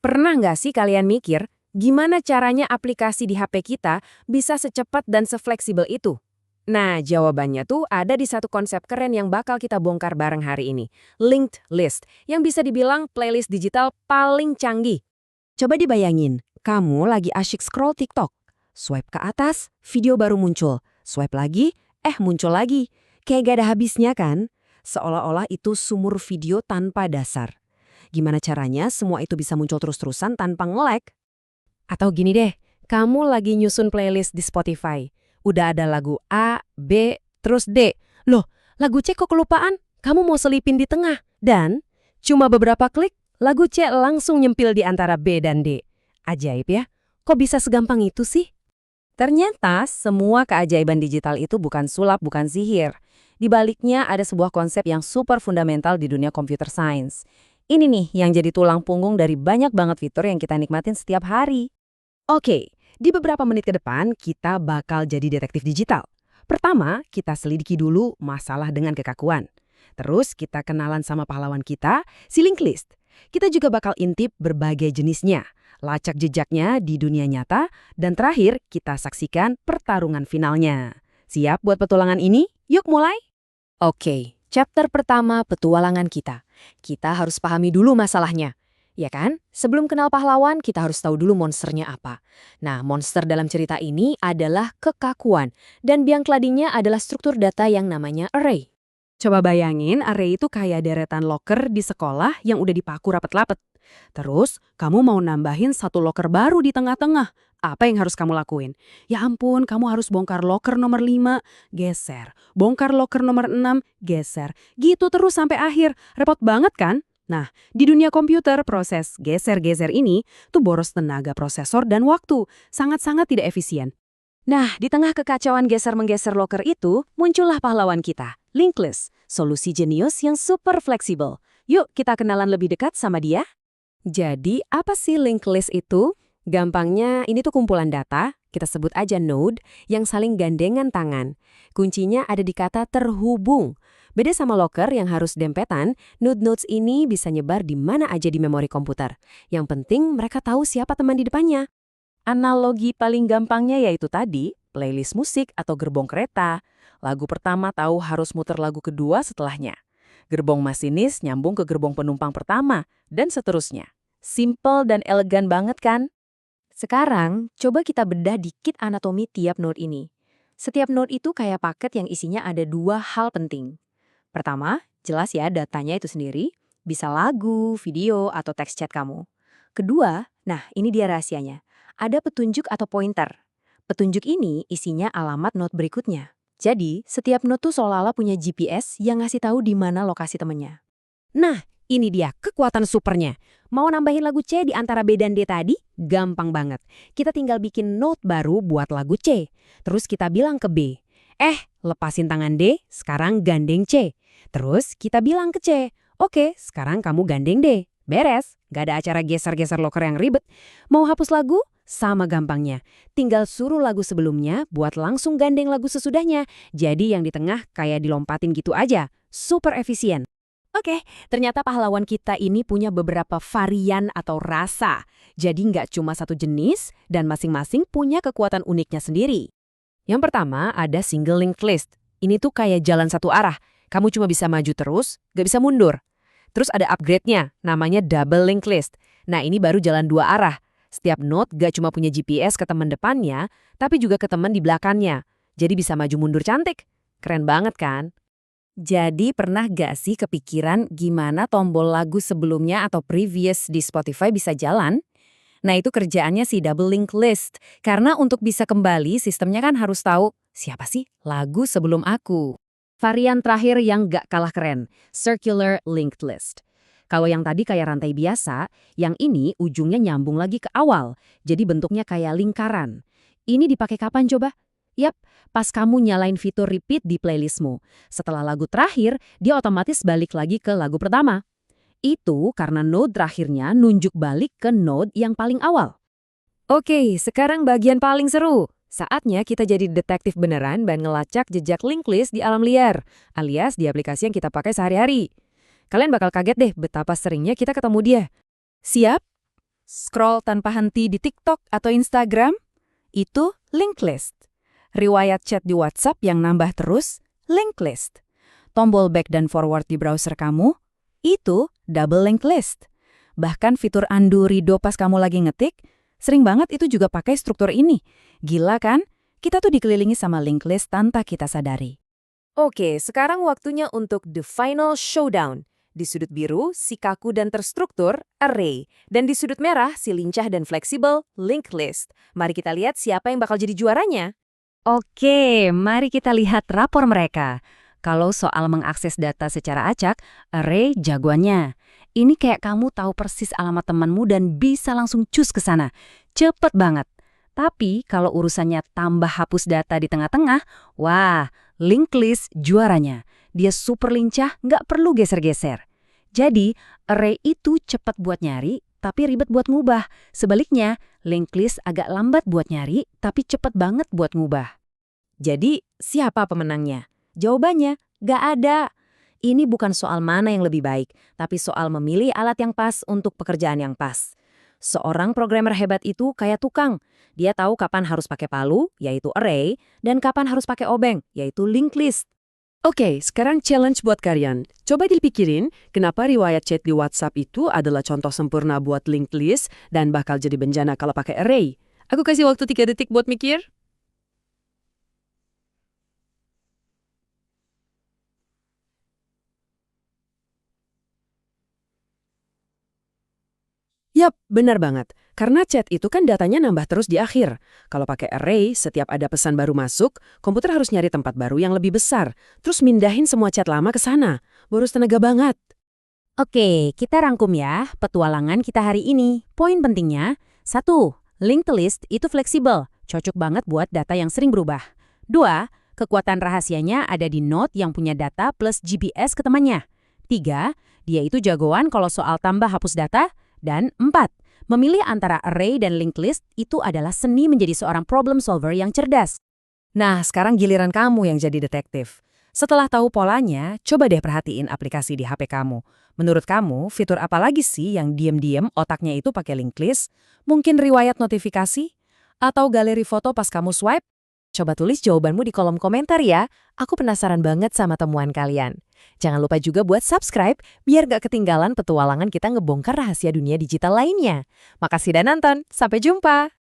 Pernah nggak sih kalian mikir, gimana caranya aplikasi di HP kita bisa secepat dan sefleksibel itu? Nah, jawabannya tuh ada di satu konsep keren yang bakal kita bongkar bareng hari ini. Linked List, yang bisa dibilang playlist digital paling canggih. Coba dibayangin, kamu lagi asyik scroll TikTok. Swipe ke atas, video baru muncul. Swipe lagi, muncul lagi. Kayak gak ada habisnya kan? Seolah-olah itu sumur video tanpa dasar. Gimana caranya semua itu bisa muncul terus-terusan tanpa nge-lag? Atau gini deh, kamu lagi nyusun playlist di Spotify. Udah ada lagu A, B, terus D. Loh, lagu C kok kelupaan? Kamu mau selipin di tengah. Dan, cuma beberapa klik, lagu C langsung nyempil di antara B dan D. Ajaib ya, kok bisa segampang itu sih? Ternyata semua keajaiban digital itu bukan sulap, bukan sihir. Di baliknya ada sebuah konsep yang super fundamental di dunia computer science. Ini nih yang jadi tulang punggung dari banyak banget fitur yang kita nikmatin setiap hari. Oke, di beberapa menit ke depan kita bakal jadi detektif digital. Pertama, kita selidiki dulu masalah dengan kekakuan. Terus kita kenalan sama pahlawan kita, si linked list. Kita juga bakal intip berbagai jenisnya, lacak jejaknya di dunia nyata, dan terakhir kita saksikan pertarungan finalnya. Siap buat petualangan ini? Yuk mulai! Oke, chapter pertama petualangan kita. Kita harus pahami dulu masalahnya. Ya kan? Sebelum kenal pahlawan, kita harus tahu dulu monsternya apa. Nah, monster dalam cerita ini adalah kekakuan. Dan biang keladinya adalah struktur data yang namanya array. Coba bayangin, array itu kayak deretan loker di sekolah yang udah dipaku rapet-rapet. Terus, kamu mau nambahin satu loker baru di tengah-tengah. Apa yang harus kamu lakuin? Ya ampun, kamu harus bongkar loker nomor 5, geser. Bongkar loker nomor 6, geser. Gitu terus sampai akhir. Repot banget kan? Nah, di dunia komputer, proses geser-geser ini tuh boros tenaga prosesor dan waktu. Sangat-sangat tidak efisien. Nah, di tengah kekacauan geser-menggeser loker itu, muncullah pahlawan kita, linked list, solusi jenius yang super fleksibel. Yuk, kita kenalan lebih dekat sama dia. Jadi, apa sih linked list itu? Gampangnya, ini tuh kumpulan data, kita sebut aja node, yang saling gandengan tangan. Kuncinya ada di kata terhubung. Beda sama loker yang harus dempetan, node-nodes ini bisa nyebar di mana aja di memori komputer. Yang penting mereka tahu siapa teman di depannya. Analogi paling gampangnya yaitu tadi, playlist musik atau gerbong kereta. Lagu pertama tahu harus muter lagu kedua setelahnya. Gerbong masinis nyambung ke gerbong penumpang pertama, dan seterusnya. Simple dan elegan banget kan? Sekarang, coba kita bedah dikit anatomi tiap node ini. Setiap node itu kayak paket yang isinya ada dua hal penting. Pertama, jelas ya datanya itu sendiri, bisa lagu, video, atau teks chat kamu. Kedua, nah ini dia rahasianya, ada petunjuk atau pointer. Petunjuk ini isinya alamat node berikutnya. Jadi, setiap node tuh seolah-olah punya GPS yang ngasih tahu di mana lokasi temennya. Nah, ini dia kekuatan supernya. Mau nambahin lagu C di antara B dan D tadi? Gampang banget. Kita tinggal bikin node baru buat lagu C. Terus kita bilang ke B, lepasin tangan D, sekarang gandeng C. Terus kita bilang ke C, oke, sekarang kamu gandeng D. Beres, gak ada acara geser-geser loker yang ribet. Mau hapus lagu? Sama gampangnya. Tinggal suruh lagu sebelumnya buat langsung gandeng lagu sesudahnya. Jadi yang di tengah kayak dilompatin gitu aja. Super efisien. Oke, ternyata pahlawan kita ini punya beberapa varian atau rasa. Jadi nggak cuma satu jenis dan masing-masing punya kekuatan uniknya sendiri. Yang pertama ada single linked list. Ini tuh kayak jalan satu arah. Kamu cuma bisa maju terus, nggak bisa mundur. Terus ada upgrade-nya, namanya double linked list. Nah ini baru jalan dua arah. Setiap node nggak cuma punya GPS ke teman depannya, tapi juga ke teman di belakangnya. Jadi bisa maju mundur cantik. Keren banget kan? Jadi pernah gak sih kepikiran gimana tombol lagu sebelumnya atau previous di Spotify bisa jalan? Nah itu kerjaannya si double linked list. Karena untuk bisa kembali sistemnya kan harus tahu siapa sih lagu sebelum aku. Varian terakhir yang gak kalah keren, circular linked list. Kalau yang tadi kayak rantai biasa, yang ini ujungnya nyambung lagi ke awal. Jadi bentuknya kayak lingkaran. Ini dipakai kapan coba? Yap, pas kamu nyalain fitur repeat di playlistmu. Setelah lagu terakhir, dia otomatis balik lagi ke lagu pertama. Itu karena node terakhirnya nunjuk balik ke node yang paling awal. Oke, sekarang bagian paling seru. Saatnya kita jadi detektif beneran dan ngelacak jejak linked list di alam liar, alias di aplikasi yang kita pakai sehari-hari. Kalian bakal kaget deh betapa seringnya kita ketemu dia. Siap? Scroll tanpa henti di TikTok atau Instagram? Itu linked list. Riwayat chat di WhatsApp yang nambah terus? Linked list. Tombol back dan forward di browser kamu? Itu double linked list. Bahkan fitur undo redo pas kamu lagi ngetik, sering banget itu juga pakai struktur ini. Gila kan? Kita tuh dikelilingi sama linked list tanpa kita sadari. Oke, sekarang waktunya untuk the final showdown. Di sudut biru, si kaku dan terstruktur, array. Dan di sudut merah, si lincah dan fleksibel, linked list. Mari kita lihat siapa yang bakal jadi juaranya. Oke, mari kita lihat rapor mereka. Kalau soal mengakses data secara acak, array jagoannya. Ini kayak kamu tahu persis alamat temanmu dan bisa langsung cus ke sana. Cepet banget. Tapi kalau urusannya tambah hapus data di tengah-tengah, wah, linked list juaranya. Dia super lincah, nggak perlu geser-geser. Jadi, array itu cepat buat nyari, tapi ribet buat ngubah. Sebaliknya, linked list agak lambat buat nyari, tapi cepat banget buat ngubah. Jadi, siapa pemenangnya? Jawabannya, nggak ada. Ini bukan soal mana yang lebih baik, tapi soal memilih alat yang pas untuk pekerjaan yang pas. Seorang programmer hebat itu kayak tukang. Dia tahu kapan harus pakai palu, yaitu array, dan kapan harus pakai obeng, yaitu linked list. Oke, sekarang challenge buat kalian. Coba dipikirin, kenapa riwayat chat di WhatsApp itu adalah contoh sempurna buat linked list dan bakal jadi bencana kalau pakai array. Aku kasih waktu 3 detik buat mikir. Yap, benar banget. Karena chat itu kan datanya nambah terus di akhir. Kalau pakai array, setiap ada pesan baru masuk, komputer harus nyari tempat baru yang lebih besar. Terus mindahin semua chat lama ke sana. Boros tenaga banget. Oke, kita rangkum ya petualangan kita hari ini. Poin pentingnya, 1. Linked list itu fleksibel, cocok banget buat data yang sering berubah. 2. Kekuatan rahasianya ada di node yang punya data plus GPS ke temannya. 3. Dia itu jagoan kalau soal tambah hapus data. Dan 4. Memilih antara array dan linked list itu adalah seni menjadi seorang problem solver yang cerdas. Nah, sekarang giliran kamu yang jadi detektif. Setelah tahu polanya, coba deh perhatiin aplikasi di HP kamu. Menurut kamu, fitur apa lagi sih yang diam-diam otaknya itu pakai linked list? Mungkin riwayat notifikasi? Atau galeri foto pas kamu swipe? Coba tulis jawabanmu di kolom komentar ya. Aku penasaran banget sama temuan kalian. Jangan lupa juga buat subscribe biar gak ketinggalan petualangan kita ngebongkar rahasia dunia digital lainnya. Makasih udah nonton, sampai jumpa!